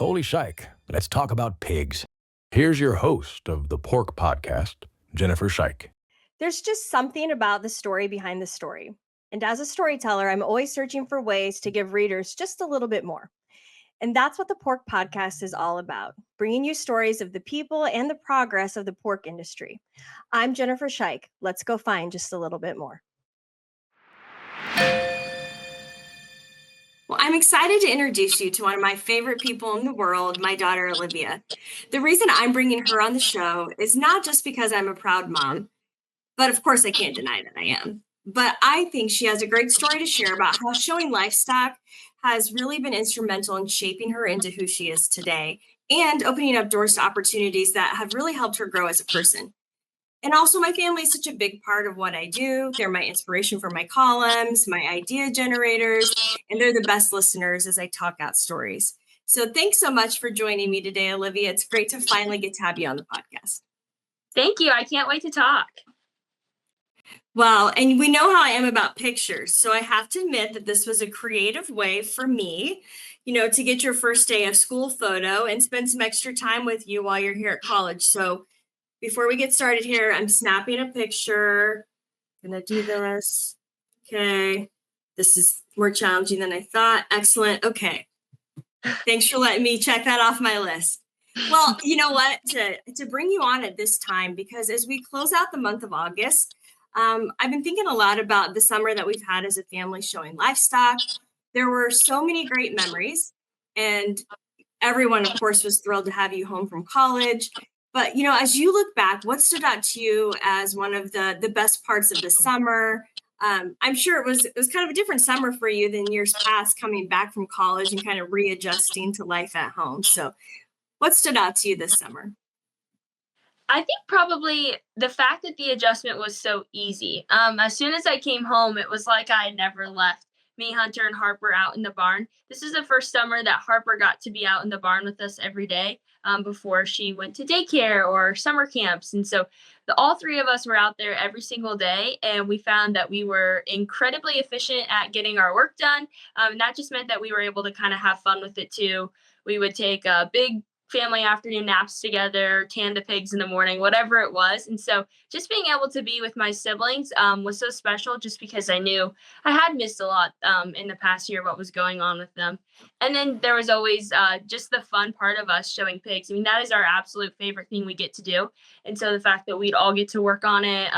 Holy shike, let's talk about pigs. Here's your host of the Pork Podcast, Jennifer Shike. There's just something about the story behind the story. And as a storyteller, I'm always searching for ways to give readers just a little bit more. And that's what the Pork Podcast is all about, bringing you stories of the people and the progress of the pork industry. I'm Jennifer Shike. Let's go find just a little bit more. Well, I'm excited to introduce you to one of my favorite people in the world, my daughter, Olivia. The reason I'm bringing her on the show is not just because I'm a proud mom, but of course I can't deny that I am. But I think she has a great story to share about how showing livestock has really been instrumental in shaping her into who she is today and opening up doors to opportunities that have really helped her grow as a person. And also, my family is such a big part of what I do. They're my inspiration for my columns, my idea generators, and they're the best listeners as I talk out stories. So thanks so much for joining me today, Olivia. It's great to finally get to have you on the podcast. Thank you. I can't wait to talk. Well, and we know how I am about pictures. So I have to admit that this was a creative way for me, to get your first day of school photo and spend some extra time with you while you're here at college. So before we get started here, I'm snapping a picture. Gonna do this. Okay. This is more challenging than I thought. Excellent. Okay. Thanks for letting me check that off my list. Well, you know what? To bring you on at this time, because as we close out the month of August, I've been thinking a lot about the summer that we've had as a family showing livestock. There were so many great memories, and everyone, of course, was thrilled to have you home from college. But, as you look back, what stood out to you as one of the best parts of the summer? I'm sure it was kind of a different summer for you than years past, coming back from college and kind of readjusting to life at home. So what stood out to you this summer? I think probably the fact that the adjustment was so easy. As soon as I came home, it was like I had never left. Me, Hunter, and Harper out in the barn. This is the first summer that Harper got to be out in the barn with us every day before she went to daycare or summer camps. And so all three of us were out there every single day, and we found that we were incredibly efficient at getting our work done. That just meant that we were able to kind of have fun with it too. We would take a big family afternoon naps together, tan the pigs in the morning, whatever it was. And so just being able to be with my siblings was so special, just because I knew I had missed a lot in the past year, what was going on with them. And then there was always just the fun part of us showing pigs. I mean, that is our absolute favorite thing we get to do. And so the fact that we'd all get to work on it,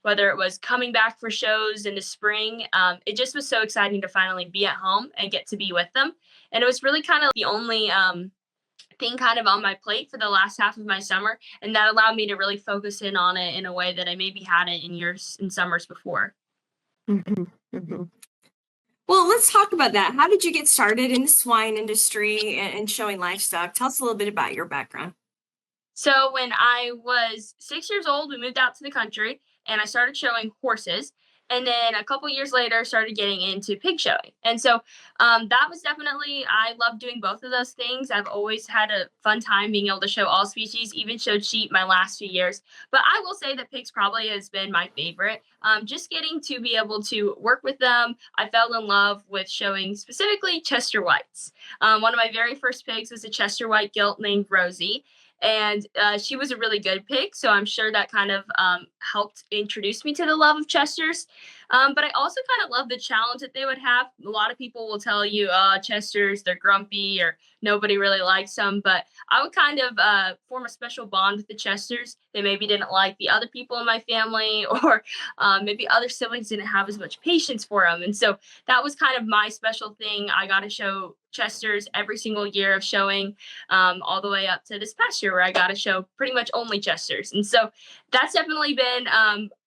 whether it was coming back for shows in the spring, it just was so exciting to finally be at home and get to be with them. And it was really kind of the only thing kind of on my plate for the last half of my summer, and that allowed me to really focus in on it in a way that I maybe hadn't in summers before. Mm-hmm. Mm-hmm. Well, let's talk about that. How did you get started in the swine industry and showing livestock? Tell us a little bit about your background. So when I was 6 years old, we moved out to the country and I started showing horses. And then a couple years later, started getting into pig showing. And so that was definitely, I love doing both of those things. I've always had a fun time being able to show all species, even showed sheep my last few years. But I will say that pigs probably has been my favorite. Just getting to be able to work with them. I fell in love with showing specifically Chester Whites. One of my very first pigs was a Chester White gilt named Rosie. And she was a really good pig, so I'm sure that kind of helped introduce me to the love of Chesters. But I also kind of love the challenge that they would have. A lot of people will tell you, Chesters, they're grumpy or nobody really likes them. But I would kind of form a special bond with the Chesters. They maybe didn't like the other people in my family, or maybe other siblings didn't have as much patience for them. And so that was kind of my special thing. I got to show Chesters every single year of showing, all the way up to this past year where I got to show pretty much only Chesters. And so that's definitely been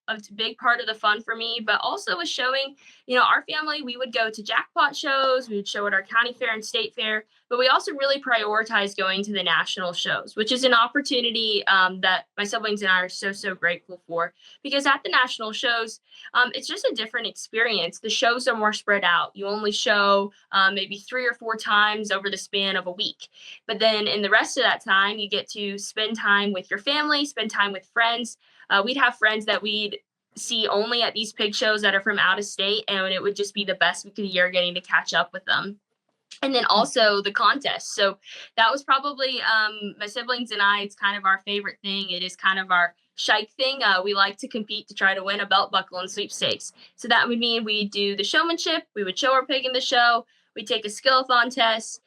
a big part of the fun for me, but also with showing, our family, we would go to jackpot shows, we would show at our county fair and state fair, but we also really prioritize going to the national shows, which is an opportunity that my siblings and I are so grateful for, because at the national shows, it's just a different experience. The shows are more spread out. You only show maybe 3 or 4 times over the span of a week. But then in the rest of that time, you get to spend time with your family, spend time with friends. We'd have friends that we'd see only at these pig shows that are from out of state, and it would just be the best week of the year getting to catch up with them. And then also the contest. So that was probably my siblings and I, it's kind of our favorite thing. It is kind of our Shike thing. We like to compete to try to win a belt buckle and sweepstakes. So that would mean we do the showmanship, we would show our pig in the show, we take a skill-a-thon test,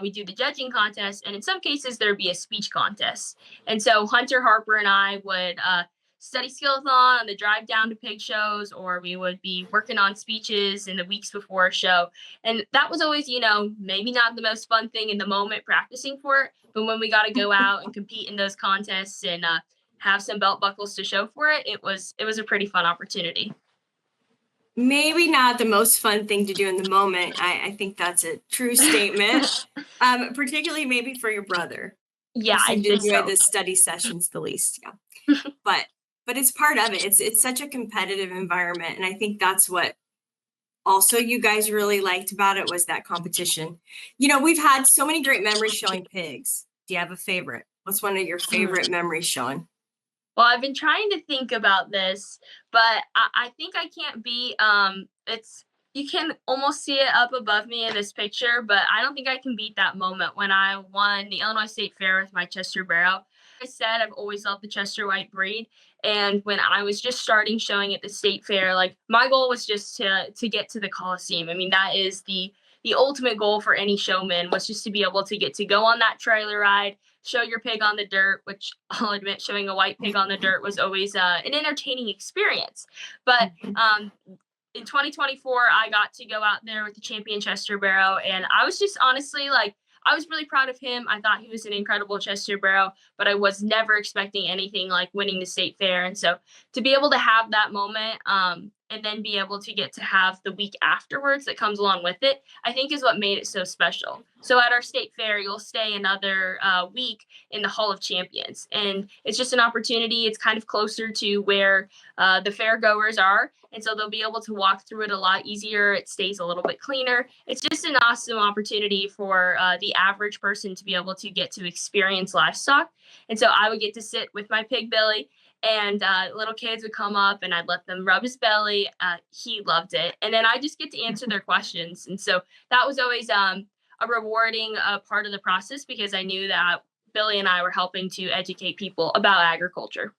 we do the judging contest, and in some cases there'd be a speech contest. And so Hunter Harper and I would study skill-a-thon on the drive down to pig shows, or we would be working on speeches in the weeks before a show. And that was always, maybe not the most fun thing in the moment practicing for it, but when we got to go out and compete in those contests and have some belt buckles to show for it, it was a pretty fun opportunity. Maybe not the most fun thing to do in the moment. I think that's a true statement, particularly maybe for your brother. Yeah, I I seem to think enjoy so. the study sessions the least. Yeah. But it's part of it. It's such a competitive environment. And I think that's what also you guys really liked about it, was that competition. We've had so many great memories showing pigs. Do you have a favorite? What's one of your favorite memories showing? Well, I've been trying to think about this, but I think I can't beat you can almost see it up above me in this picture, but I don't think I can beat that moment when I won the Illinois State Fair with my Chester Barrow. I said I've always loved the Chester White breed, and when I was just starting showing at the state fair, like my goal was just to get to the Coliseum. I mean, that is the ultimate goal for any showman, was just to be able to get to go on that trailer ride, show your pig on the dirt, which I'll admit showing a white pig on the dirt was always an entertaining experience. But in 2024, I got to go out there with the champion Chester Barrow, and I was just honestly I was really proud of him. I thought he was an incredible Chester Barrow, but I was never expecting anything like winning the state fair. And so to be able to have that moment and then be able to get to have the week afterwards that comes along with it, I think is what made it so special. So at our state fair, you'll stay another week in the Hall of Champions. And it's just an opportunity. It's kind of closer to where the fair goers are. And so they'll be able to walk through it a lot easier. It stays a little bit cleaner. It's just an awesome opportunity for the average person to be able to get to experience livestock. And so I would get to sit with my pig Billy, and little kids would come up and I'd let them rub his belly. He loved it. And then I just get to answer their questions. And so that was always a rewarding part of the process, because I knew that Billy and I were helping to educate people about agriculture.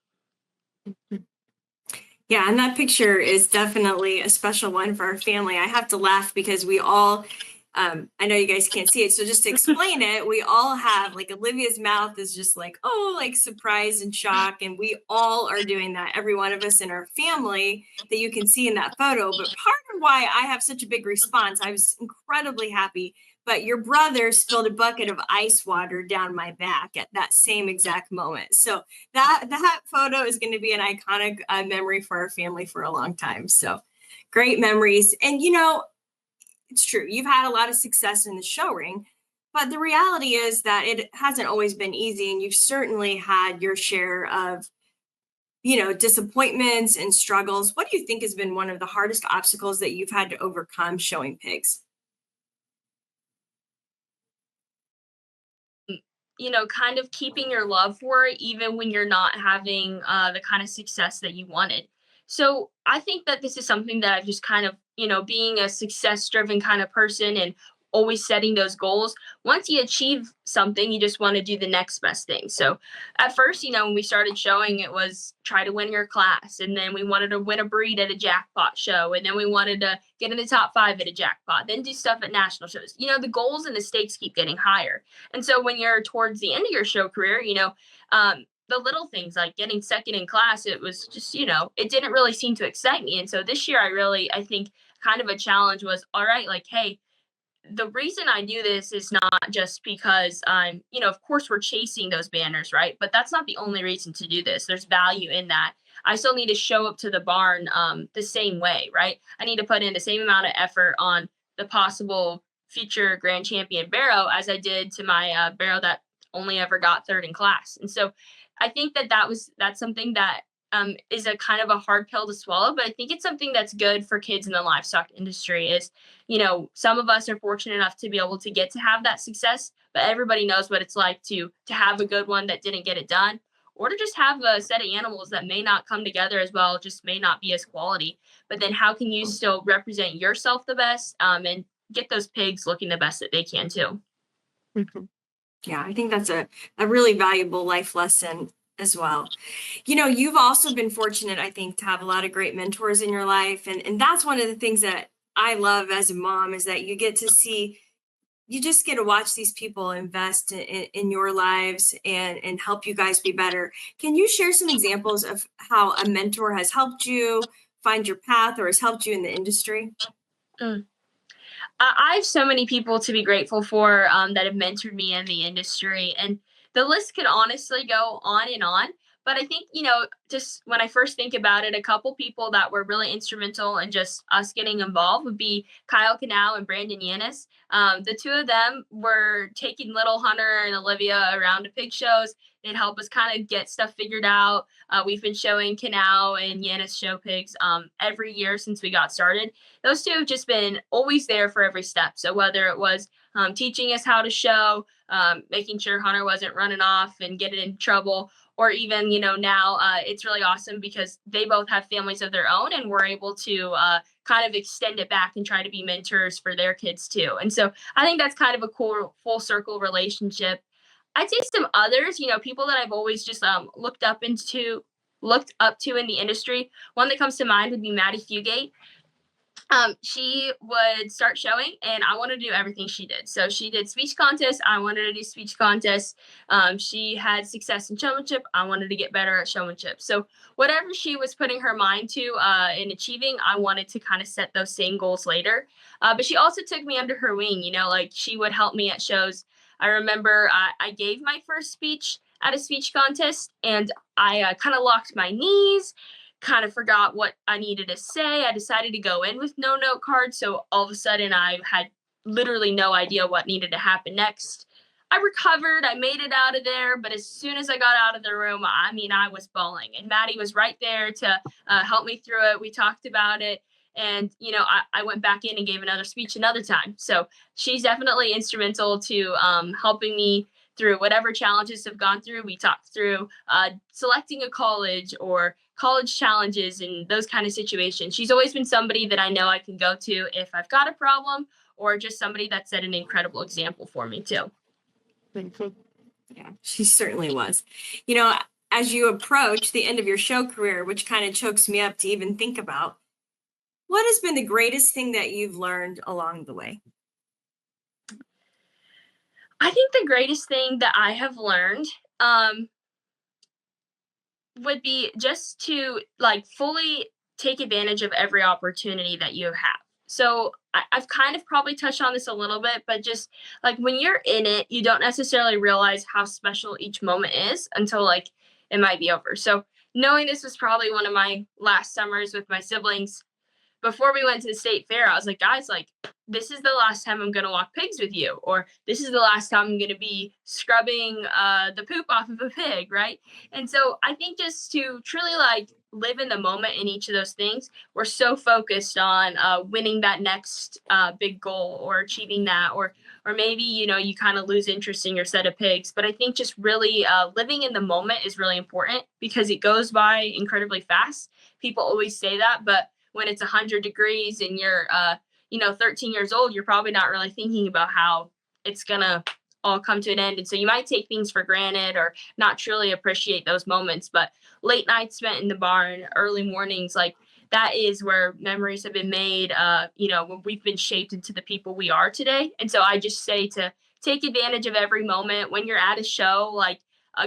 Yeah, and that picture is definitely a special one for our family. I have to laugh because we all, I know you guys can't see it, so just to explain it, we all have, like, Olivia's mouth is just like, oh, like surprise and shock, and we all are doing that, every one of us in our family that you can see in that photo. But part of why I have such a big response, I was incredibly happy, but your brother spilled a bucket of ice water down my back at that same exact moment. So that photo is going to be an iconic memory for our family for a long time. So great memories. And it's true, you've had a lot of success in the show ring, but the reality is that it hasn't always been easy, and you've certainly had your share of disappointments and struggles. What do you think has been one of the hardest obstacles that you've had to overcome showing pigs? Kind of keeping your love for it, even when you're not having the kind of success that you wanted. So I think that this is something that I've just kind of, being a success driven kind of person and always setting those goals. Once you achieve something, you just want to do the next best thing. So at first, when we started showing, it was try to win your class. And then we wanted to win a breed at a jackpot show. And then we wanted to get in the top 5 at a jackpot, then do stuff at national shows. The goals and the stakes keep getting higher. And so when you're towards the end of your show career, the little things like getting second in class, it was just, it didn't really seem to excite me. And so this year I think kind of a challenge was, all right, like, hey, the reason I do this is not just because I'm, of course we're chasing those banners, right? But that's not the only reason to do this. There's value in that. I still need to show up to the barn the same way, right? I need to put in the same amount of effort on the possible future grand champion barrow as I did to my barrow that only ever got third in class. And so I think that's something that is a kind of a hard pill to swallow, but I think it's something that's good for kids in the livestock industry. Is, some of us are fortunate enough to be able to get to have that success, but everybody knows what it's like to have a good one that didn't get it done, or to just have a set of animals that may not come together as well, just may not be as quality. But then how can you still represent yourself the best and get those pigs looking the best that they can too. Yeah, I think that's a really valuable life lesson as well. You've also been fortunate, I think, to have a lot of great mentors in your life. And that's one of the things that I love as a mom, is that you just get to watch these people invest in your lives and help you guys be better. Can you share some examples of how a mentor has helped you find your path or has helped you in the industry? Mm. I have so many people to be grateful for that have mentored me in the industry, and the list could honestly go on and on. But I think, just when I first think about it, a couple people that were really instrumental in just us getting involved would be Kyle Canal and Brandon Yanis. The two of them were taking little Hunter and Olivia around to pig shows. They'd help us kind of get stuff figured out. We've been showing Canal and Yanis show pigs every year since we got started. Those two have just been always there for every step. So whether it was teaching us how to show, making sure Hunter wasn't running off and getting in trouble, or even, now it's really awesome because they both have families of their own, and we're able to kind of extend it back and try to be mentors for their kids too. And so I think that's kind of a cool full circle relationship. I'd say some others, people that I've always just looked up to in the industry. One that comes to mind would be Maddie Fugate. She would start showing, and I wanted to do everything she did. So she did speech contests. I wanted to do speech contests. She had success in showmanship. I wanted to get better at showmanship. So whatever she was putting her mind to in achieving, I wanted to kind of set those same goals later. But she also took me under her wing, like she would help me at shows. I remember I gave my first speech at a speech contest, and I kind of locked my knees, kind of forgot what I needed to say. I decided to go in with no note card. So all of a sudden I had literally no idea what needed to happen next. I recovered, I made it out of there. But as soon as I got out of the room, I was bawling, and Maddie was right there to help me through it. We talked about it. And, I went back in and gave another speech another time. So she's definitely instrumental to helping me through whatever challenges have gone through. We talked through selecting a college or college challenges and those kind of situations. She's always been somebody that I know I can go to if I've got a problem, or just somebody that set an incredible example for me too. Yeah, she certainly was. As you approach the end of your show career, which kind of chokes me up to even think about, what has been the greatest thing that you've learned along the way? I think the greatest thing that I have learned would be just to fully take advantage of every opportunity that you have. So I've kind of probably touched on this a little bit, but just when you're in it, you don't necessarily realize how special each moment is until it might be over. So knowing this was probably one of my last summers with my siblings, before we went to the state fair, I was like, guys, this is the last time I'm going to walk pigs with you, or this is the last time I'm going to be scrubbing the poop off of a pig, right? And so I think just to truly live in the moment in each of those things, we're so focused on winning that next big goal or achieving that, or maybe, you kind of lose interest in your set of pigs. But I think just really living in the moment is really important because it goes by incredibly fast. People always say that, but when it's 100 degrees and you're 13 years old, you're probably not really thinking about how it's gonna all come to an end. And so you might take things for granted or not truly appreciate those moments. But late nights spent in the barn, early mornings, that is where memories have been made, when we've been shaped into the people we are today. And so I just say to take advantage of every moment. When you're at a show,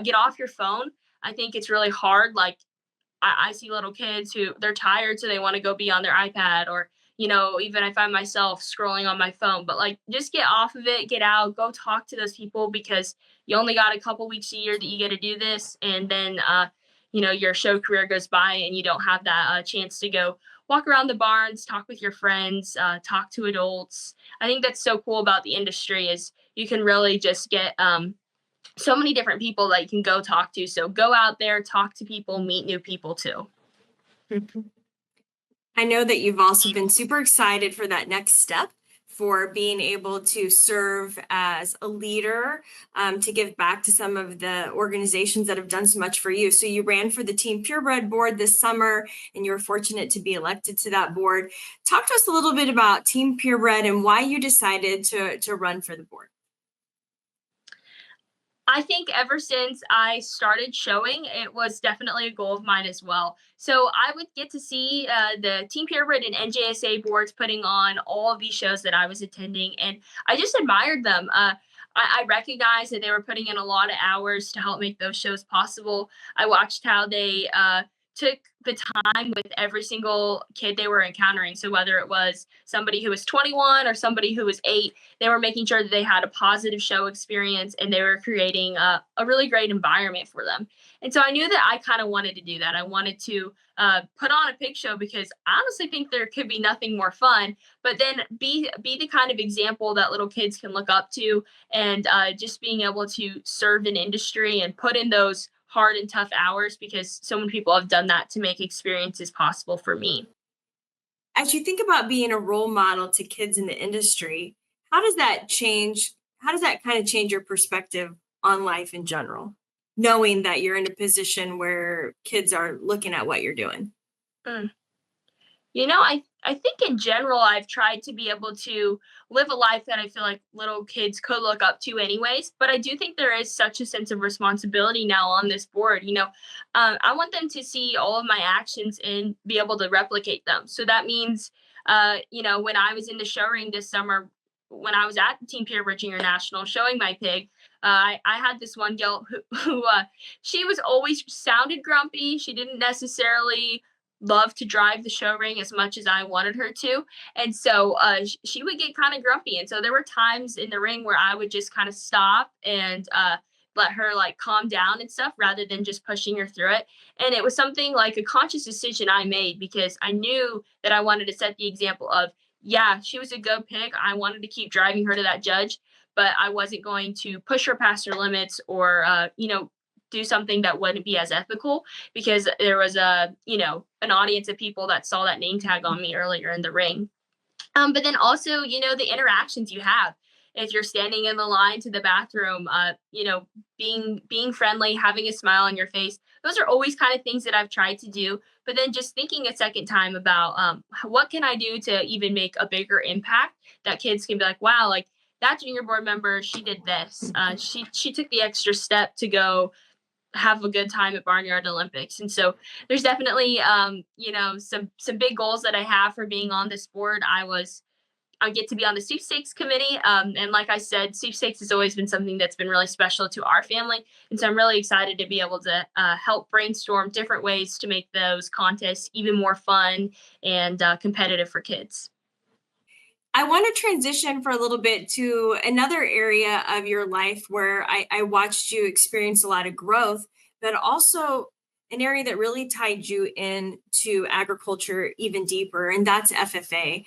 get off your phone. I think it's really hard. I see little kids who they're tired, so they want to go be on their iPad, or, even I find myself scrolling on my phone. But just get off of it, get out, go talk to those people, because you only got a couple weeks a year that you get to do this. And then, your show career goes by and you don't have that chance to go walk around the barns, talk with your friends, talk to adults. I think that's so cool about the industry is you can really just get, so many different people that you can go talk to. So go out there, talk to people, meet new people too. I know that you've also been super excited for that next step for being able to serve as a leader, to give back to some of the organizations that have done so much for you. So you ran for the Team Purebred board this summer, and you were fortunate to be elected to that board. Talk to us a little bit about Team Purebred and why you decided to run for the board. I think ever since I started showing, it was definitely a goal of mine as well. So I would get to see the Team Purebred and NJSA boards putting on all of these shows that I was attending, and I just admired them. I recognized that they were putting in a lot of hours to help make those shows possible. I watched how they took the time with every single kid they were encountering. So whether it was somebody who was 21 or somebody who was 8, they were making sure that they had a positive show experience, and they were creating a really great environment for them. And so I knew that I kind of wanted to do that. I wanted to put on a pig show because I honestly think there could be nothing more fun, but then be the kind of example that little kids can look up to, and just being able to serve an industry and put in those hard and tough hours, because so many people have done that to make experiences possible for me. As you think about being a role model to kids in the industry, how does that change? How does that kind of change your perspective on life in general, knowing that you're in a position where kids are looking at what you're doing? Mm. I think in general, I've tried to be able to live a life that I feel like little kids could look up to anyways. But I do think there is such a sense of responsibility now on this board. I want them to see all of my actions and be able to replicate them. So that means, when I was in the show ring this summer, when I was at Team Purebred Junior National showing my pig, I had this one girl who she was always sounded grumpy. She didn't necessarily love to drive the show ring as much as I wanted her to. And so she would get kind of grumpy. And so there were times in the ring where I would just kind of stop and let her like calm down and stuff rather than just pushing her through it. And it was something like a conscious decision I made because I knew that I wanted to set the example of, yeah, she was a good pig. I wanted to keep driving her to that judge, but I wasn't going to push her past her limits or, do something that wouldn't be as ethical, because there was an audience of people that saw that name tag on me earlier in the ring. But then also, the interactions you have if you're standing in the line to the bathroom, being friendly, having a smile on your face. Those are always kind of things that I've tried to do. But then just thinking a second time about what can I do to even make a bigger impact that kids can be like, wow, like that junior board member, she did this. She took the extra step to go have a good time at Barnyard Olympics. And so there's definitely some big goals that I have for being on this board. I get to be on the sweepstakes committee. And like I said, sweepstakes has always been something that's been really special to our family. And so I'm really excited to be able to help brainstorm different ways to make those contests even more fun and competitive for kids. I want to transition for a little bit to another area of your life where I watched you experience a lot of growth, but also an area that really tied you into agriculture even deeper, and that's FFA.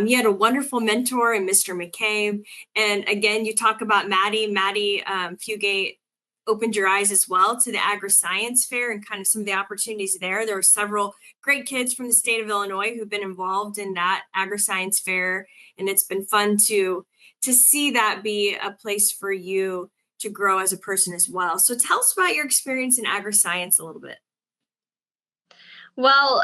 You had a wonderful mentor in Mr. McCabe. And again, you talk about Maddie. Maddie Fugate opened your eyes as well to the agri-science fair and kind of some of the opportunities there. There were several great kids from the state of Illinois who've been involved in that agri-science fair, and it's been fun to see that be a place for you to grow as a person as well. So tell us about your experience in agri-science a little bit. Well,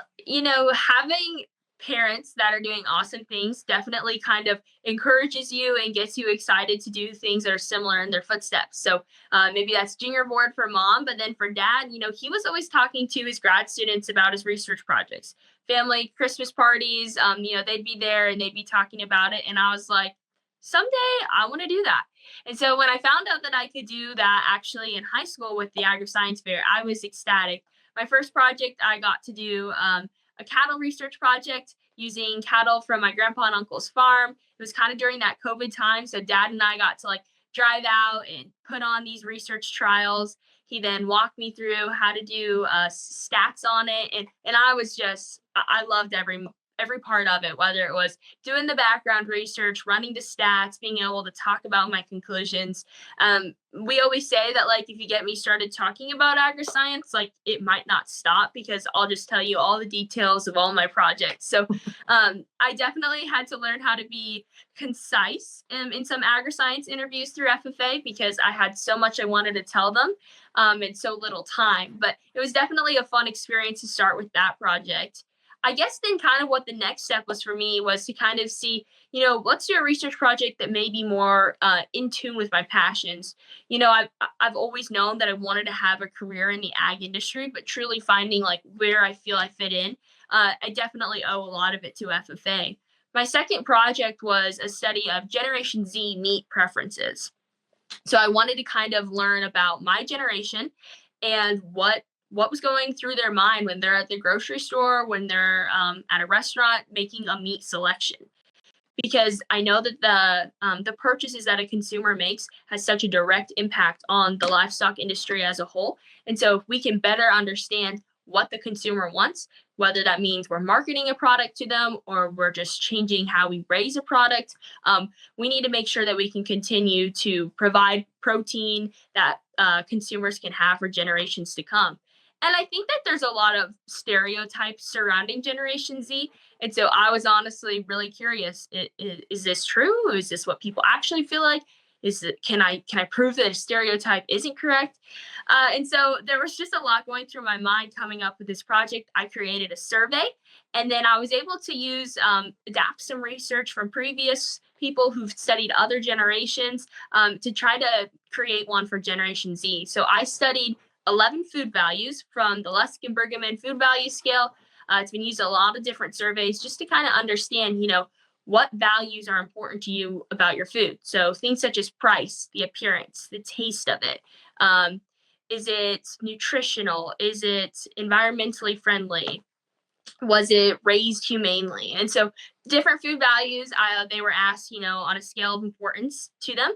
having parents that are doing awesome things definitely kind of encourages you and gets you excited to do things that are similar in their footsteps. So maybe that's junior board for mom, but then for dad, he was always talking to his grad students about his research projects, family Christmas parties. They'd be there and they'd be talking about it. And I was like, someday I want to do that. And so when I found out that I could do that actually in high school with the agri-science fair, I was ecstatic. My first project, I got to do a cattle research project using cattle from my grandpa and uncle's farm. It was kind of during that COVID time. So dad and I got to drive out and put on these research trials. He then walked me through how to do stats on it. And I was I loved every part of it, whether it was doing the background research, running the stats, being able to talk about my conclusions. We always say that, like, if you get me started talking about agri-science, like, it might not stop, because I'll just tell you all the details of all my projects. So I definitely had to learn how to be concise in some agri-science interviews through FFA, because I had so much I wanted to tell them and so little time. But it was definitely a fun experience to start with that project. I guess then kind of what the next step was for me was to kind of see, let's do a research project that may be more in tune with my passions. I've always known that I wanted to have a career in the ag industry, but truly finding like where I feel I fit in, I definitely owe a lot of it to FFA. My second project was a study of Generation Z meat preferences. So I wanted to kind of learn about my generation and what was going through their mind when they're at the grocery store, when they're at a restaurant making a meat selection. Because I know that the purchases that a consumer makes has such a direct impact on the livestock industry as a whole. And so if we can better understand what the consumer wants, whether that means we're marketing a product to them or we're just changing how we raise a product, we need to make sure that we can continue to provide protein that consumers can have for generations to come. And I think that there's a lot of stereotypes surrounding Generation Z. And so I was honestly really curious. Is this true? Is this what people actually feel like? Can I prove that a stereotype isn't correct? And so there was just a lot going through my mind coming up with this project. I created a survey, and then I was able to adapt some research from previous people who've studied other generations to try to create one for Generation Z. So I studied 11 food values from the Luskin-Bergeman food value scale. It's been used in a lot of different surveys just to kind of understand, what values are important to you about your food. So things such as price, the appearance, the taste of it. Is it nutritional? Is it environmentally friendly? Was it raised humanely? And so different food values, they were asked, on a scale of importance to them.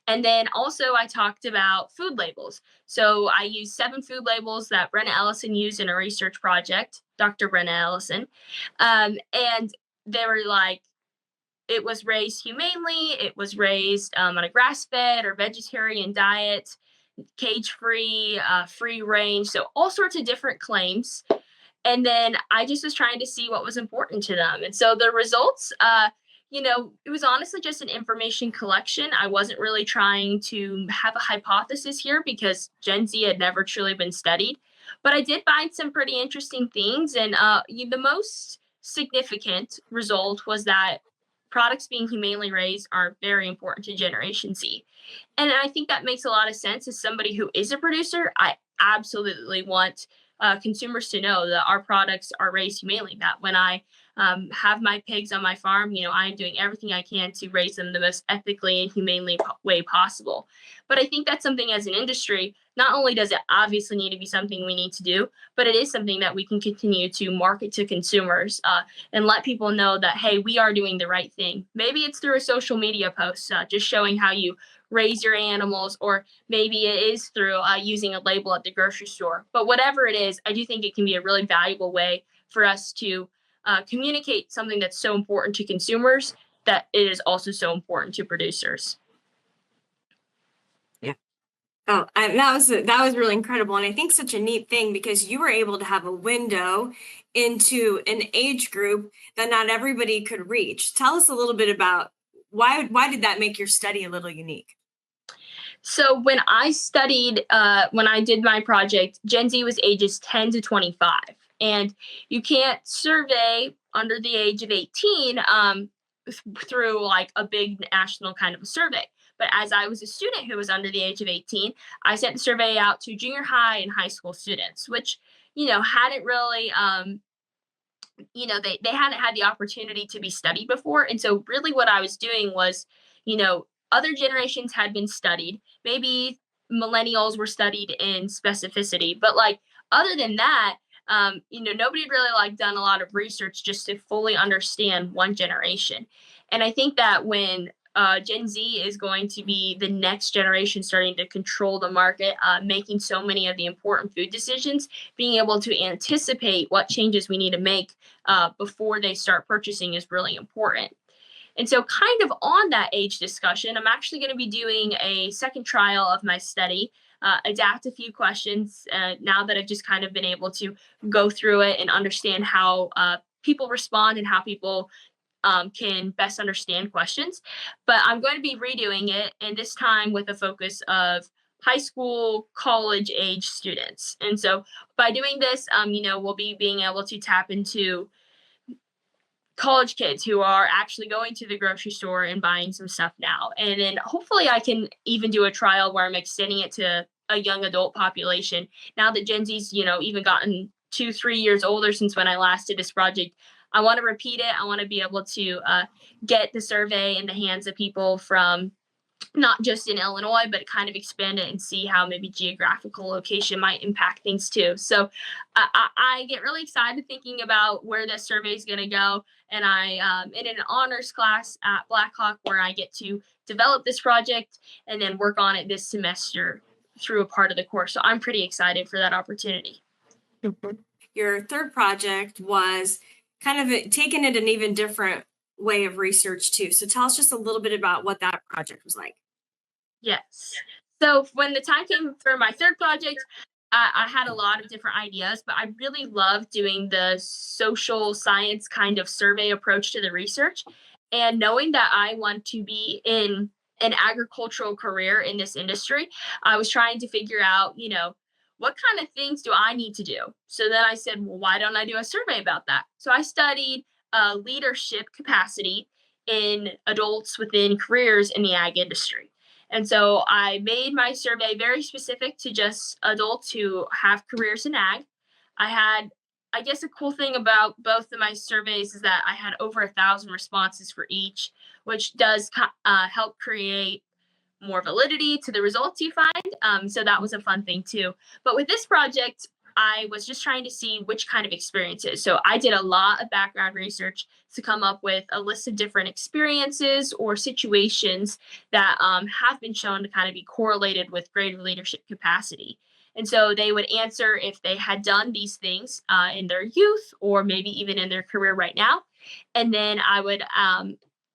And then also I talked about food labels. So I used 7 food labels that Brenna Ellison used in a research project, Dr. Brenna Ellison. And they were like, it was raised humanely, it was raised on a grass-fed or vegetarian diet, cage-free, free range, so all sorts of different claims. And then I just was trying to see what was important to them. And so the results, it was honestly just an information collection. I wasn't really trying to have a hypothesis here because Gen Z had never truly been studied. But I did find some pretty interesting things. And the most significant result was that products being humanely raised are very important to Generation Z. And I think that makes a lot of sense. As somebody who is a producer, I absolutely want consumers to know that our products are raised humanely, that when I have my pigs on my farm, I am doing everything I can to raise them the most ethically and humanely way possible. But I think that's something as an industry, not only does it obviously need to be something we need to do, but it is something that we can continue to market to consumers and let people know that, hey, we are doing the right thing. Maybe it's through a social media post, just showing how you raise your animals, or maybe it is through using a label at the grocery store. But whatever it is, I do think it can be a really valuable way for us to communicate something that's so important to consumers that it is also so important to producers. Yeah. Oh, that was really incredible. And I think such a neat thing because you were able to have a window into an age group that not everybody could reach. Tell us a little bit about why did that make your study a little unique? So when I did my project, Gen Z was ages 10 to 25. And you can't survey under the age of 18 through like a big national kind of a survey. But as I was a student who was under the age of 18, I sent the survey out to junior high and high school students, which, hadn't really, they hadn't had the opportunity to be studied before. And so really what I was doing was, other generations had been studied. Maybe millennials were studied in specificity, but like other than that, nobody had really like done a lot of research just to fully understand one generation. And I think that when Gen Z is going to be the next generation starting to control the market, making so many of the important food decisions. Being able to anticipate what changes we need to make before they start purchasing is really important. And so, kind of on that age discussion, I'm actually going to be doing a second trial of my study, adapt a few questions now that I've just kind of been able to go through it and understand how people respond and how people can best understand questions. But I'm going to be redoing it, and this time with a focus of high school, college age students. And so, by doing this, we'll be being able to tap into college kids who are actually going to the grocery store and buying some stuff now. And then hopefully I can even do a trial where I'm extending it to a young adult population. Now that Gen Z's, even gotten 2-3 years older since when I last did this project, I want to repeat it. I want to be able to get the survey in the hands of people from not just in Illinois, but kind of expand it and see how maybe geographical location might impact things too. So I get really excited thinking about where this survey is going to go. And I in an honors class at Blackhawk where I get to develop this project and then work on it this semester through a part of the course. So I'm pretty excited for that opportunity. Your third project was kind of taking it an even different way of research too. So tell us just a little bit about what that project was like. Yes. So when the time came for my third project, I had a lot of different ideas, but I really loved doing the social science kind of survey approach to the research. And knowing that I want to be in an agricultural career in this industry, I was trying to figure out, what kind of things do I need to do? So then I said, well, why don't I do a survey about that? So I studied leadership capacity in adults within careers in the ag industry. And so I made my survey very specific to just adults who have careers in ag. I guess a cool thing about both of my surveys is that I had over 1,000 responses for each, which does help create more validity to the results you find. So that was a fun thing too. But with this project, I was just trying to see which kind of experiences. So I did a lot of background research to come up with a list of different experiences or situations that have been shown to kind of be correlated with greater leadership capacity. And so they would answer if they had done these things in their youth or maybe even in their career right now. And then I would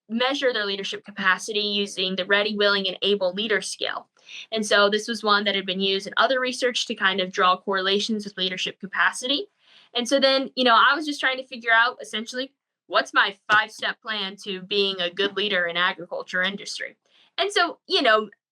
measure their leadership capacity using the Ready, Willing, and Able Leader Scale. And so this was one that had been used in other research to kind of draw correlations with leadership capacity. And so then, I was just trying to figure out essentially what's my 5-step plan to being a good leader in agriculture industry. And so,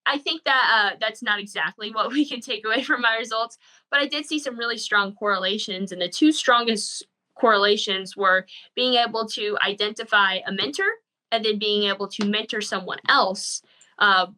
I think that that's not exactly what we can take away from my results, but I did see some really strong correlations. And the two strongest correlations were being able to identify a mentor and then being able to mentor someone else,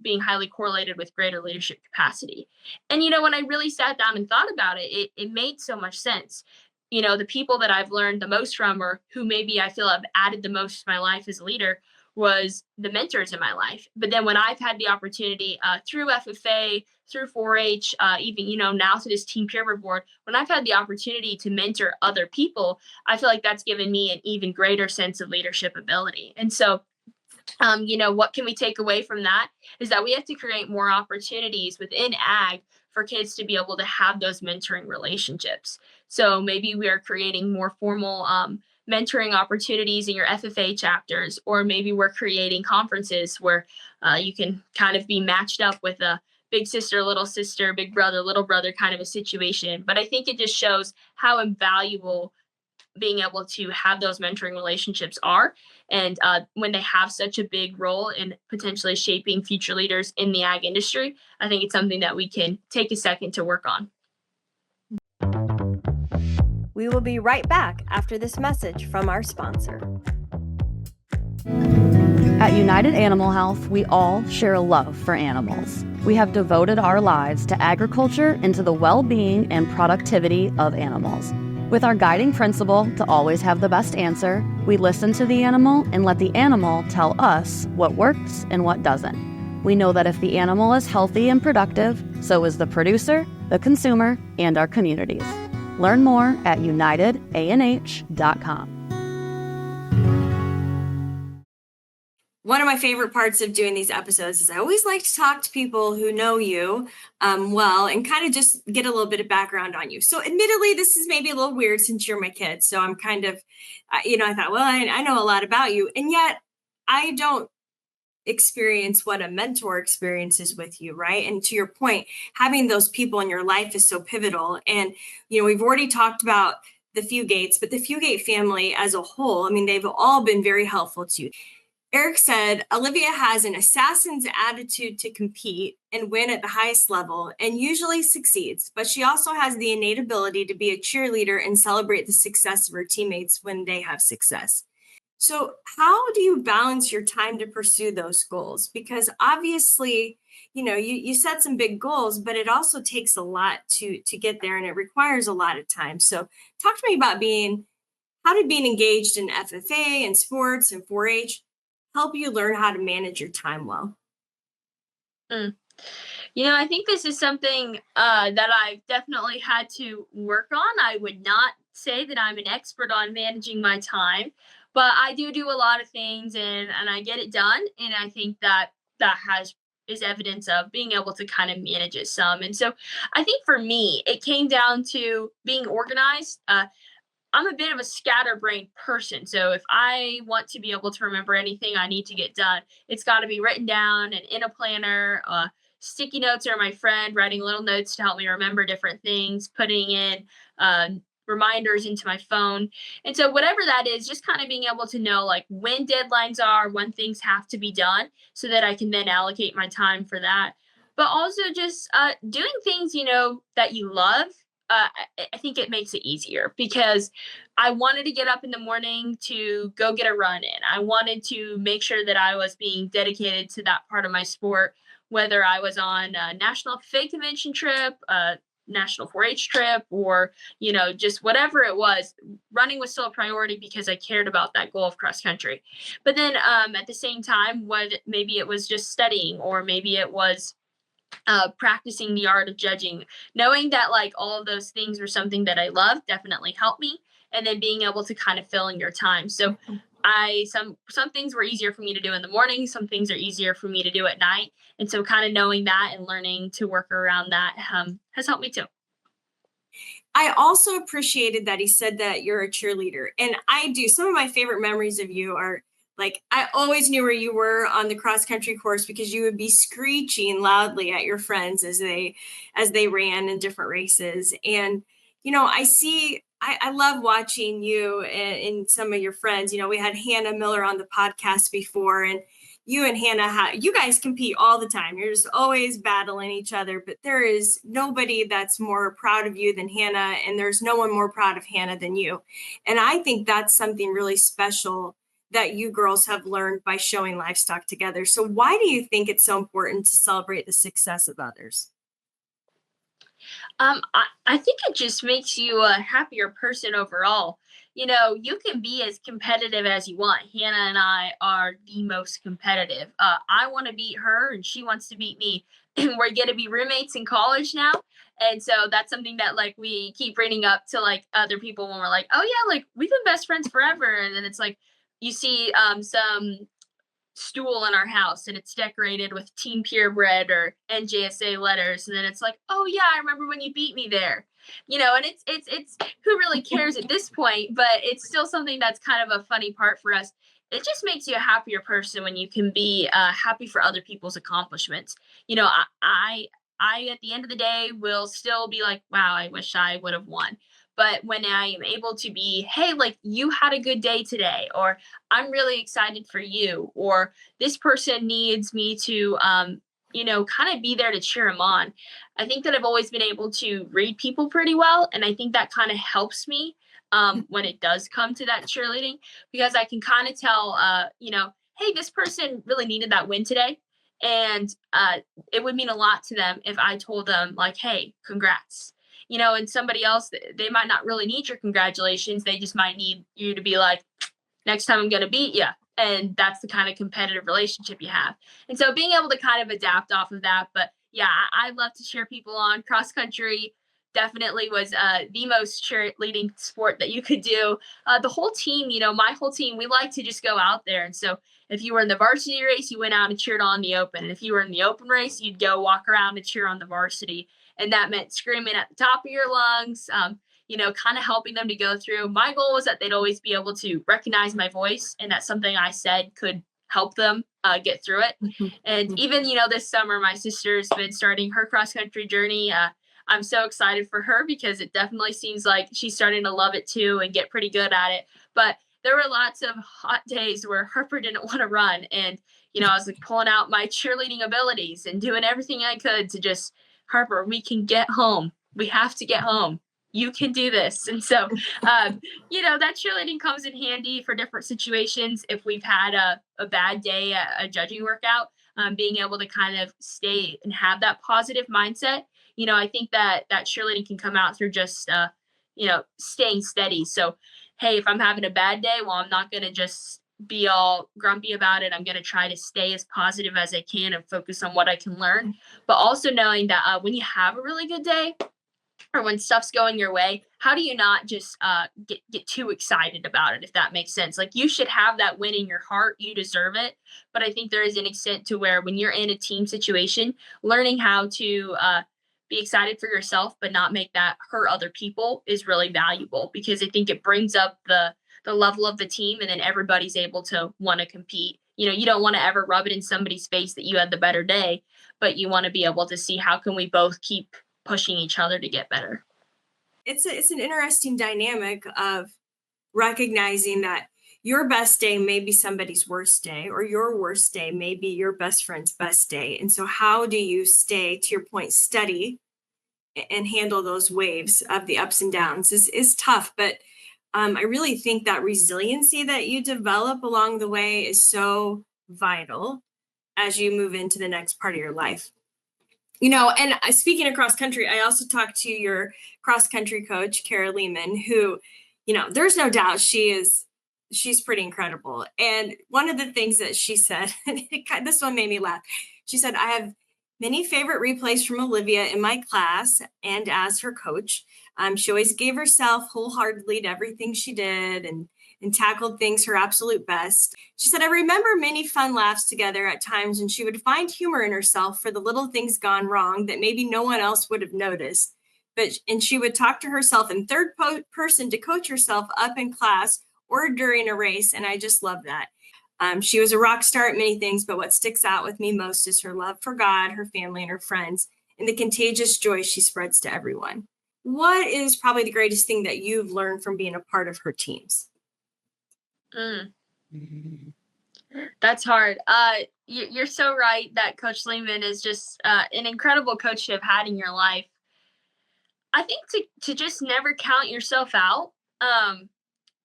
being highly correlated with greater leadership capacity. And, when I really sat down and thought about it, it made so much sense. The people that I've learned the most from or who maybe I feel have added the most to my life as a leader was the mentors in my life. But then when I've had the opportunity through FFA, through 4-H, even, now through this Team Purebred board, when I've had the opportunity to mentor other people, I feel like that's given me an even greater sense of leadership ability. And so, what can we take away from that is that we have to create more opportunities within ag for kids to be able to have those mentoring relationships. So maybe we are creating more formal mentoring opportunities in your FFA chapters, or maybe we're creating conferences where you can kind of be matched up with a big sister, little sister, big brother, little brother kind of a situation. But I think it just shows how invaluable being able to have those mentoring relationships are. And when they have such a big role in potentially shaping future leaders in the ag industry, I think it's something that we can take a second to work on. We will be right back after this message from our sponsor. At United Animal Health, we all share a love for animals. We have devoted our lives to agriculture and to the well-being and productivity of animals. With our guiding principle to always have the best answer, we listen to the animal and let the animal tell us what works and what doesn't. We know that if the animal is healthy and productive, so is the producer, the consumer, and our communities. Learn more at unitedanh.com. One of my favorite parts of doing these episodes is I always like to talk to people who know you well and kind of just get a little bit of background on you. So admittedly, this is maybe a little weird since you're my kid. So I'm kind of, I thought, well, I know a lot about you. And yet I don't experience what a mentor experiences with you, right? And to your point, having those people in your life is so pivotal. And, we've already talked about the Fugates, but the Fugate family as a whole, I mean, they've all been very helpful to you. Eric said, Olivia has an assassin's attitude to compete and win at the highest level and usually succeeds, but she also has the innate ability to be a cheerleader and celebrate the success of her teammates when they have success. So how do you balance your time to pursue those goals? Because obviously, you set some big goals, but it also takes a lot to get there and it requires a lot of time. So talk to me about how did being engaged in FFA and sports and 4-H help you learn how to manage your time well? I think this is something that I've definitely had to work on. I would not say that I'm an expert on managing my time, but I do a lot of things and I get it done. And I think that is evidence of being able to kind of manage it some. And so I think for me, it came down to being organized. I'm a bit of a scatterbrained person. So if I want to be able to remember anything I need to get done, it's got to be written down and in a planner. Sticky notes are my friend, writing little notes to help me remember different things, putting in reminders into my phone. And so whatever that is, just kind of being able to know like when deadlines are, when things have to be done so that I can then allocate my time for that. But also just doing things, that you love. I think it makes it easier because I wanted to get up in the morning to go get a run in. I wanted to make sure that I was being dedicated to that part of my sport, whether I was on a national FA convention trip, a national 4-H trip, or, just whatever it was. Running was still a priority because I cared about that goal of cross country. But then at the same time, maybe it was just studying, or maybe it was practicing the art of judging, knowing that like all of those things were something that I love definitely helped me. And then being able to kind of fill in your time. So some things were easier for me to do in the morning. Some things are easier for me to do at night. And so kind of knowing that and learning to work around that has helped me too. I also appreciated that he said that you're a cheerleader. And I do. Some of my favorite memories of you are like, I always knew where you were on the cross country course because you would be screeching loudly at your friends as they ran in different races. And, I love watching you and some of your friends. We had Hannah Miller on the podcast before, and you and Hannah, you guys compete all the time. You're just always battling each other, but there is nobody that's more proud of you than Hannah, and there's no one more proud of Hannah than you. And I think that's something really special that you girls have learned by showing Livestock together. So why do you think it's so important to celebrate the success of others? I think it just makes you a happier person overall. You can be as competitive as you want. Hannah and I are the most competitive. I want to beat her and she wants to beat me. We're going to be roommates in college now. And so that's something that like we keep bringing up to like other people when we're like, oh yeah, like we've been best friends forever. And then it's like, you see some stool in our house and it's decorated with Team Purebred or NJSA letters, and then it's like, oh yeah, I remember when you beat me there, and it's who really cares at this point, but it's still something that's kind of a funny part for us. It just makes you a happier person when you can be happy for other people's accomplishments. I at the end of the day will still be like, wow, I wish I would have won. But when I am able to be, hey, like you had a good day today, or I'm really excited for you, or this person needs me to, kind of be there to cheer them on. I think that I've always been able to read people pretty well. And I think that kind of helps me when it does come to that cheerleading, because I can kind of tell, hey, this person really needed that win today. And it would mean a lot to them if I told them like, hey, congrats. And somebody else, they might not really need your congratulations. They just might need you to be like, next time I'm going to beat you. And that's the kind of competitive relationship you have. And so being able to kind of adapt off of that. But yeah, I love to cheer people on. Cross country definitely was the most cheerleading sport that you could do. The whole team, my whole team, we like to just go out there. And so if you were in the varsity race, you went out and cheered on the open. And if you were in the open race, you'd go walk around and cheer on the varsity. And that meant screaming at the top of your lungs, kind of helping them to go through. My goal was that they'd always be able to recognize my voice, and that's something I said could help them get through it. And even, this summer, my sister's been starting her cross country journey. I'm so excited for her because it definitely seems like she's starting to love it too and get pretty good at it. But there were lots of hot days where Harper didn't want to run. And, I was like pulling out my cheerleading abilities and doing everything I could to just, Harper, we can get home. We have to get home. You can do this. And so, that cheerleading comes in handy for different situations. If we've had a bad day, a judging workout, being able to kind of stay and have that positive mindset. I think that cheerleading can come out through just, staying steady. So, hey, if I'm having a bad day, well, I'm not going to just be all grumpy about it. I'm going to try to stay as positive as I can and focus on what I can learn. But also knowing that when you have a really good day, or when stuff's going your way, how do you not just get too excited about it, if that makes sense? Like, you should have that win in your heart. You deserve it. But I think there is an extent to where when you're in a team situation, learning how to be excited for yourself, but not make that hurt other people is really valuable, because I think it brings up the level of the team, and then everybody's able to want to compete. You don't want to ever rub it in somebody's face that you had the better day, but you want to be able to see how can we both keep pushing each other to get better. It's an interesting dynamic of recognizing that your best day may be somebody's worst day, or your worst day may be your best friend's best day. And so how do you stay, to your point, steady and handle those waves of the ups and downs is tough. But I really think that resiliency that you develop along the way is so vital as you move into the next part of your life. And speaking of cross country, I also talked to your cross country coach, Kara Lehman, who, there's no doubt she's pretty incredible. And one of the things that she said, this one made me laugh. She said, I have many favorite replays from Olivia in my class and as her coach. She always gave herself wholeheartedly to everything she did and tackled things her absolute best. She said, I remember many fun laughs together at times when she would find humor in herself for the little things gone wrong that maybe no one else would have noticed. And she would talk to herself in third person to coach herself up in class or during a race. And I just love that. She was a rock star at many things, but what sticks out with me most is her love for God, her family, and her friends, and the contagious joy she spreads to everyone. What is probably the greatest thing that you've learned from being a part of her teams? That's hard. You're so right that Coach Lehman is just an incredible coach to have had in your life. I think to just never count yourself out.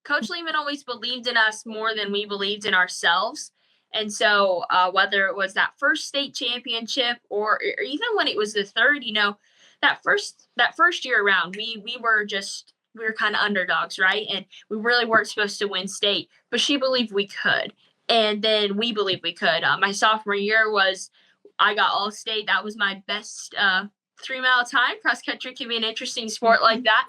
Coach Lehman always believed in us more than we believed in ourselves. And so whether it was that first state championship or even when it was the third, that first year around, we were kind of underdogs, right? And we really weren't supposed to win state, but she believed we could. And then we believed we could. My sophomore year I got all state. That was my best 3-mile time. Cross country can be an interesting sport like that.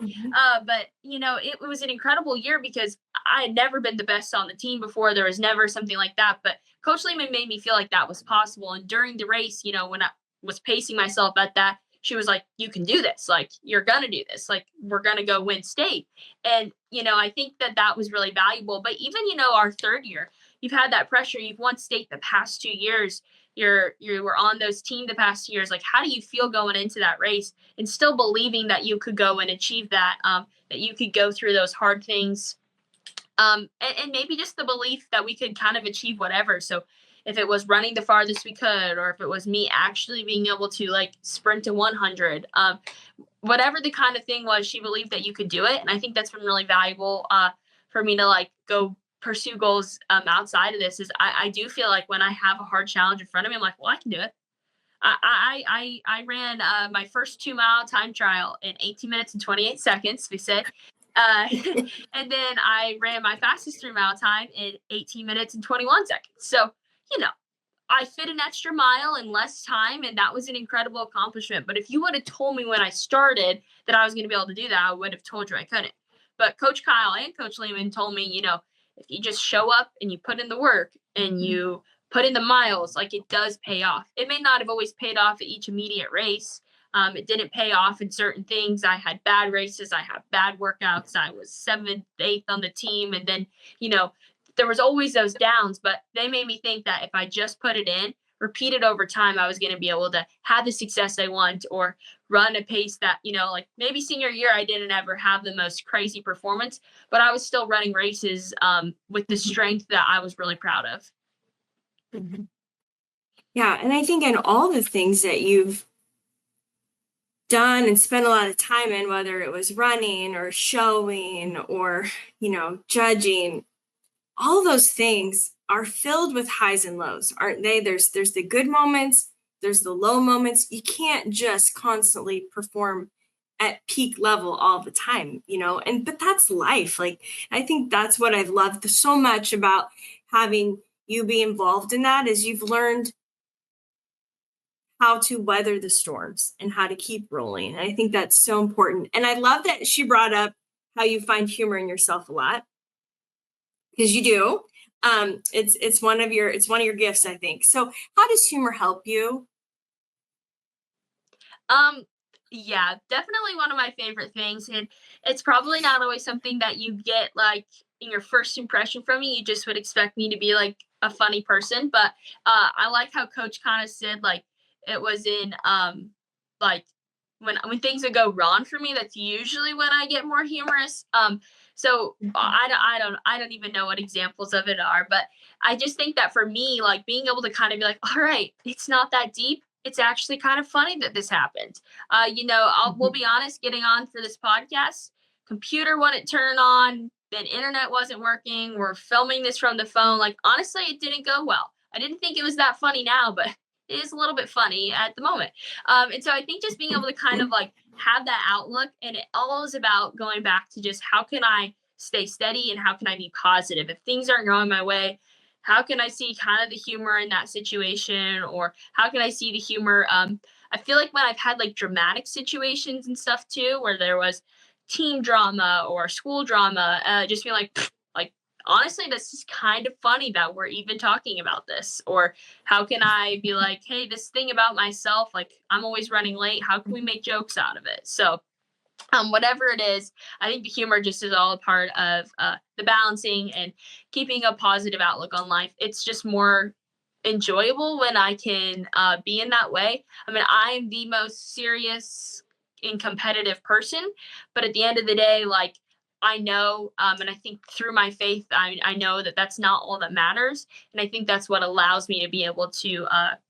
But it was an incredible year because I had never been the best on the team before. There was never something like that. But Coach Lehman made me feel like that was possible. And during the race, when I was pacing myself at that, she was like, you can do this. Like, you're going to do this. Like, we're going to go win state. And, I think that was really valuable. But even, our third year, you've had that pressure. You've won state the past 2 years. You were on those team the past 2 years. Like, how do you feel going into that race and still believing that you could go and achieve that, that you could go through those hard things? And maybe just the belief that we could kind of achieve whatever. So if it was running the farthest we could, or if it was me actually being able to sprint to 100, whatever the kind of thing was, she believed that you could do it. And I think that's been really valuable for me to go pursue goals outside of this. Is I do feel like when I have a hard challenge in front of me, I'm like, well, I can do it. I ran my first 2-mile time trial in 18 minutes and 28 seconds, we said. And then I ran my fastest 3-mile time in 18 minutes and 21 seconds. So, I fit an extra mile in less time, and that was an incredible accomplishment. But if you would have told me when I started that I was going to be able to do that, I would have told you I couldn't. But Coach Kyle and Coach Lehman told me, if you just show up and you put in the work and you put in the miles, like, it does pay off. It may not have always paid off at each immediate race. It didn't pay off in certain things. I had bad races. I had bad workouts. I was 7th, 8th on the team. And then, there was always those downs, but they made me think that if I just put it in, repeat it over time, I was going to be able to have the success I want, or run a pace that, like maybe senior year, I didn't ever have the most crazy performance, but I was still running races with the strength that I was really proud of. Mm-hmm. Yeah. And I think in all the things that you've done and spent a lot of time in, whether it was running or showing or, judging, all those things are filled with highs and lows, aren't they? There's the good moments, there's the low moments. You can't just constantly perform at peak level all the time, but that's life. Like, I think that's what I've loved so much about having you be involved in that, is you've learned how to weather the storms and how to keep rolling. And I think that's so important. And I love that she brought up how you find humor in yourself a lot, because you do. It's one of your gifts, I think. So how does humor help you? Yeah, definitely one of my favorite things. And it's probably not always something that you get like in your first impression from me. You just would expect me to be like a funny person. But I like how Coach kind of said, like, it was in like when things would go wrong for me, that's usually when I get more humorous. So I don't even know what examples of it are, but I just think that for me, like, being able to kind of be like, all right, it's not that deep. It's actually kind of funny that this happened. We'll be honest, getting on for this podcast, computer wouldn't turn on, then internet wasn't working. We're filming this from the phone. Like, honestly, it didn't go well. I didn't think it was that funny now, but it is a little bit funny at the moment. And so I think just being able to kind of like have that outlook, and it all is about going back to just how can I stay steady and how can I be positive? If things aren't going my way, how can I see kind of the humor in that situation, or how can I see the humor? I feel like when I've had like dramatic situations and stuff too, where there was team drama or school drama, just being like, honestly, this is kind of funny that we're even talking about this. Or how can I be like, hey, this thing about myself, like, I'm always running late. How can we make jokes out of it? So whatever it is, I think the humor just is all a part of the balancing and keeping a positive outlook on life. It's just more enjoyable when I can be in that way. I mean, I'm the most serious and competitive person, but at the end of the day, like, I know, and I think through my faith, I know that that's not all that matters. And I think that's what allows me to be able to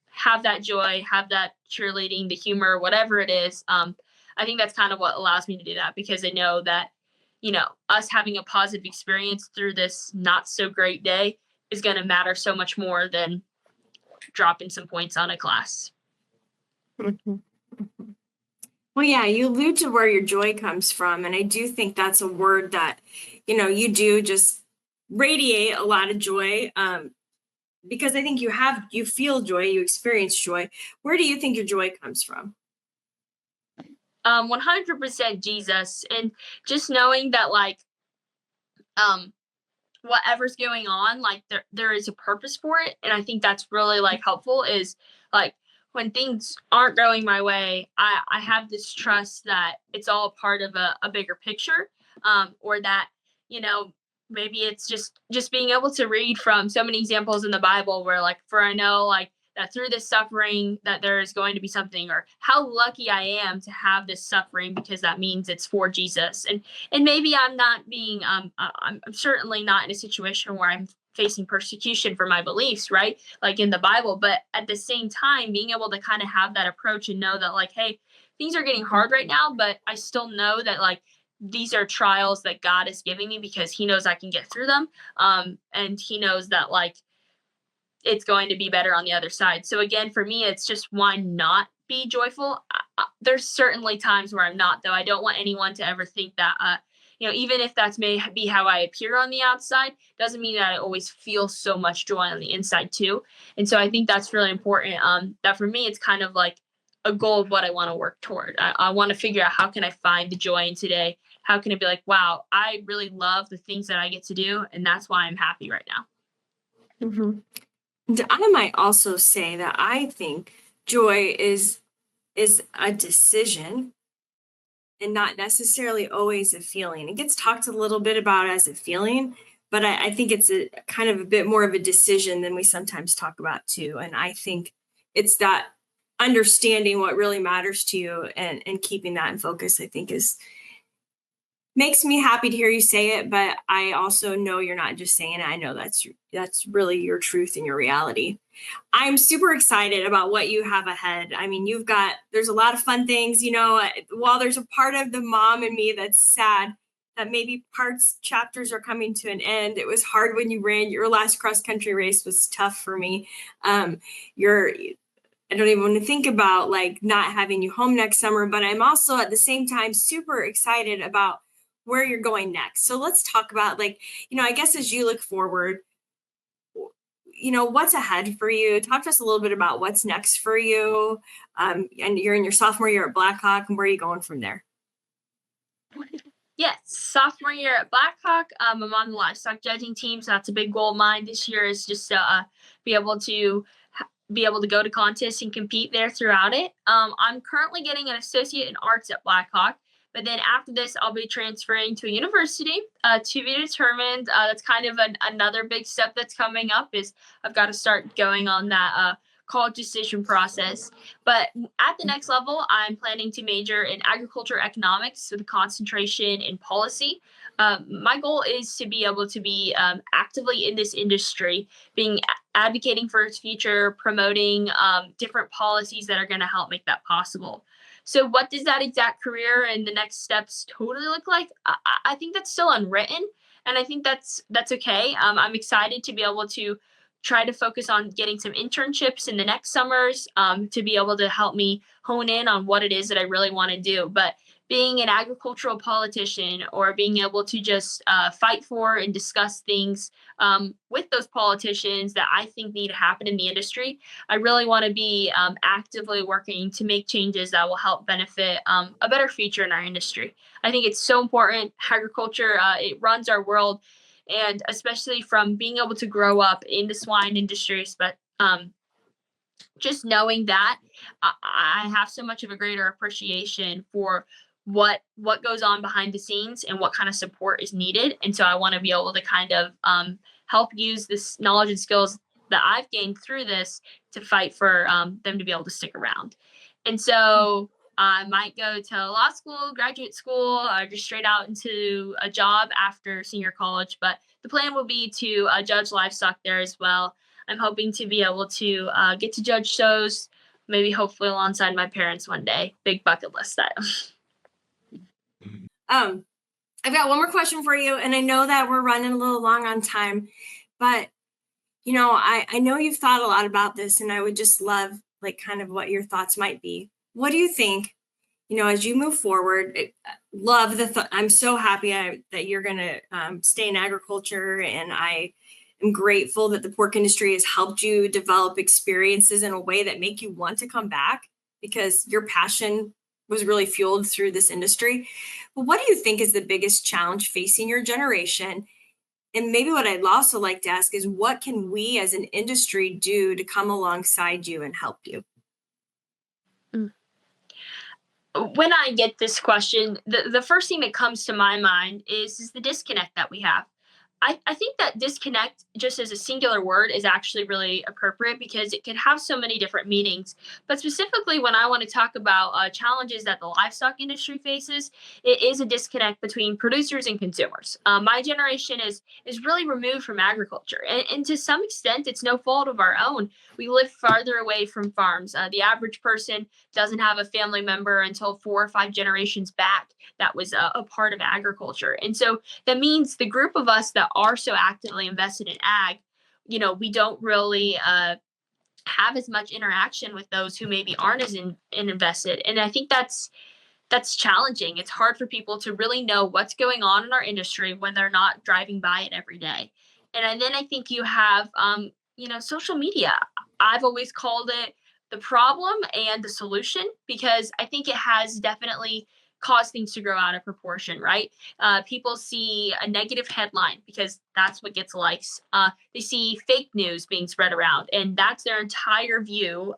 have that joy, have that cheerleading, the humor, whatever it is. I think that's kind of what allows me to do that, because I know that, us having a positive experience through this not so great day is going to matter so much more than dropping some points on a class. Mm-hmm. Well, yeah, you allude to where your joy comes from. And I do think that's a word that, you do just radiate a lot of joy, because I think you feel joy, you experience joy. Where do you think your joy comes from? 100% Jesus, and just knowing that, like, whatever's going on, like, there is a purpose for it. And I think that's really like helpful, is like, when things aren't going my way, I have this trust that it's all a part of a bigger picture, or that, maybe it's just being able to read from so many examples in the Bible where, like, for I know, like, that through this suffering that there is going to be something, or how lucky I am to have this suffering, because that means it's for Jesus. And maybe I'm not being, I'm certainly not in a situation where I'm facing persecution for my beliefs, right? Like in the Bible, but at the same time, being able to kind of have that approach and know that, like, hey, things are getting hard right now, but I still know that, like, these are trials that God is giving me because he knows I can get through them. And he knows that, like, it's going to be better on the other side. So again, for me, it's just, why not be joyful? There's certainly times where I'm not, though. I don't want anyone to ever think that, even if that's may be how I appear on the outside, doesn't mean that I always feel so much joy on the inside too. And so I think that's really important. That for me, it's kind of like a goal of what I want to work toward. I want to figure out how can I find the joy in today? How can it be like, wow, I really love the things that I get to do, and that's why I'm happy right now. Mm-hmm. And I might also say that I think joy is a decision and not necessarily always a feeling. It gets talked a little bit about as a feeling, but I think it's a kind of a bit more of a decision than we sometimes talk about too. And I think it's that understanding what really matters to you and keeping that in focus, I think makes me happy to hear you say it, but I also know you're not just saying it. I know that's really your truth and your reality. I'm super excited about what you have ahead. I mean, there's a lot of fun things, while there's a part of the mom in me that's sad that maybe chapters are coming to an end. It was hard when you ran your last cross country race was tough for me. I don't even want to think about like not having you home next summer, but I'm also at the same time super excited about where you're going next. So let's talk about I guess as you look forward, what's ahead for you. Talk to us a little bit about what's next for you. And you're in your sophomore year at Blackhawk, and where are you going from there? Yes, sophomore year at Blackhawk. I'm on the livestock judging team, so that's a big goal of mine this year is just to be able to go to contests and compete there throughout it. I'm currently getting an associate in arts at Blackhawk, but then after this, I'll be transferring to a university to be determined. That's kind of another big step that's coming up is I've got to start going on that college decision process. But at the next level, I'm planning to major in agriculture economics with a concentration in policy. My goal is to be able to be actively in this industry, advocating for its future, promoting different policies that are going to help make that possible. So what does that exact career and the next steps totally look like? I think that's still unwritten, and I think that's okay. I'm excited to be able to try to focus on getting some internships in the next summers to be able to help me hone in on what it is that I really want to do. But being an agricultural politician or being able to just fight for and discuss things with those politicians that I think need to happen in the industry, I really want to be actively working to make changes that will help benefit a better future in our industry. I think it's so important. Agriculture, it runs our world. And especially from being able to grow up in the swine industries, but just knowing that I have so much of a greater appreciation for what goes on behind the scenes and what kind of support is needed. And so I want to be able to kind of help use this knowledge and skills that I've gained through this to fight for them to be able to stick around. And so I might go to law school, graduate school, or just straight out into a job after senior college. But the plan will be to judge livestock there as well. I'm hoping to be able to get to judge shows, maybe hopefully alongside my parents one day. Big bucket list item. I've got one more question for you, and I know that we're running a little long on time, but I know you've thought a lot about this, and I would just love kind of what your thoughts might be. What do you think, as you move forward? Love I'm so happy that you're going to stay in agriculture, and I am grateful that the pork industry has helped you develop experiences in a way that make you want to come back because your passion was really fueled through this industry. But what do you think is the biggest challenge facing your generation? And maybe what I'd also like to ask is, what can we as an industry do to come alongside you and help you? When I get this question, the first thing that comes to my mind is the disconnect that we have. I think that disconnect, just as a singular word, is actually really appropriate because it can have so many different meanings. But specifically, when I want to talk about challenges that the livestock industry faces, it is a disconnect between producers and consumers. My generation is really removed from agriculture, and to some extent, it's no fault of our own. We live farther away from farms. The average person doesn't have a family member until 4 or 5 generations back that was a part of agriculture. And so that means the group of us that are so actively invested in ag, we don't really have as much interaction with those who maybe aren't as invested. And I think that's that's challenging. It's hard for people to really know what's going on in our industry when they're not driving by it every day. And then I think you have, social media. I've always called it the problem and the solution because I think it has definitely caused things to grow out of proportion, right? People see a negative headline because that's what gets likes. They see fake news being spread around, and that's their entire view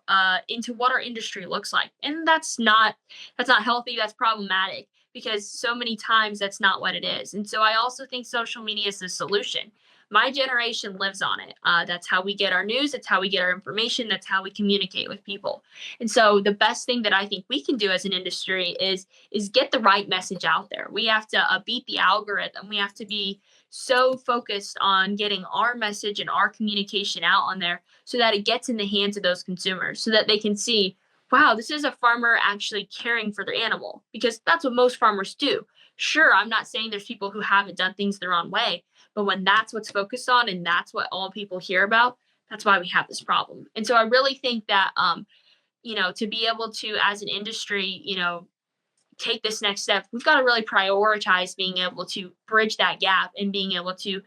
into what our industry looks like. And that's not healthy. That's problematic because so many times that's not what it is. And so I also think social media is the solution. My generation lives on it. That's how we get our news. That's how we get our information. That's how we communicate with people. And so the best thing that I think we can do as an industry is get the right message out there. We have to beat the algorithm. We have to be so focused on getting our message and our communication out on there so that it gets in the hands of those consumers so that they can see, wow, this is a farmer actually caring for their animal, because that's what most farmers do. Sure, I'm not saying there's people who haven't done things the wrong way, but when that's what's focused on and that's what all people hear about, that's why we have this problem. And so I really think that, to be able to, as an industry, take this next step, we've got to really prioritize being able to bridge that gap and being able to,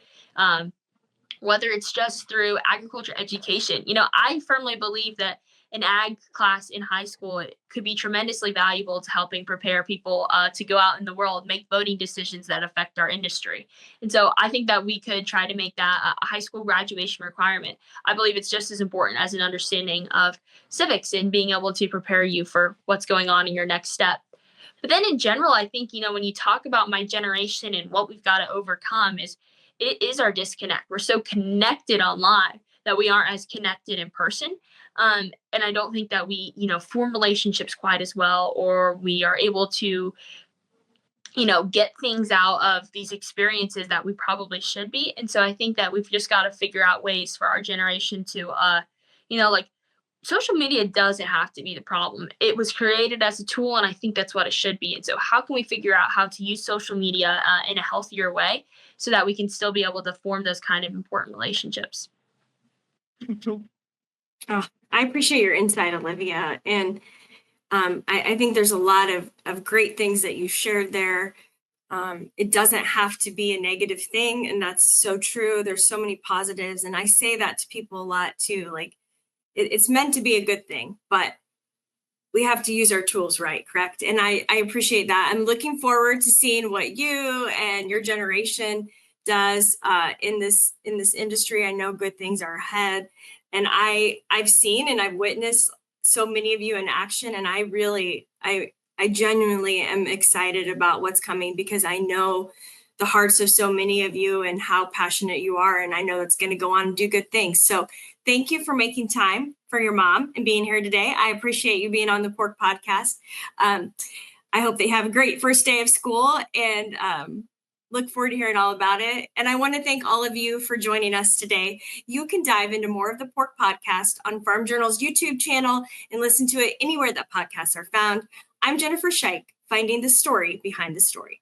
whether it's just through agriculture education. I firmly believe that an ag class in high school could be tremendously valuable to helping prepare people to go out in the world, make voting decisions that affect our industry. And so I think that we could try to make that a high school graduation requirement. I believe it's just as important as an understanding of civics and being able to prepare you for what's going on in your next step. But then in general, I think, when you talk about my generation and what we've got to overcome it is our disconnect. We're so connected online that we aren't as connected in person. And I don't think that we, form relationships quite as well, or we are able to, get things out of these experiences that we probably should be. And so I think that we've just got to figure out ways for our generation to, social media doesn't have to be the problem. It was created as a tool, and I think that's what it should be. And so how can we figure out how to use social media in a healthier way so that we can still be able to form those kind of important relationships? Oh, I appreciate your insight, Olivia. And I think there's a lot of great things that you shared there. It doesn't have to be a negative thing. And that's so true. There's so many positives. And I say that to people a lot too. Like it's meant to be a good thing, but we have to use our tools right, correct? And I appreciate that. I'm looking forward to seeing what you and your generation does in this industry. I know good things are ahead. And I've seen and I've witnessed so many of you in action. And I genuinely am excited about what's coming because I know the hearts of so many of you and how passionate you are. And I know it's going to go on and do good things. So thank you for making time for your mom and being here today. I appreciate you being on the Pork Podcast. I hope they have a great first day of school and look forward to hearing all about it. And I want to thank all of you for joining us today. You can dive into more of the Pork Podcast on Farm Journal's YouTube channel and listen to it anywhere that podcasts are found. I'm Jennifer Shike, finding the story behind the story.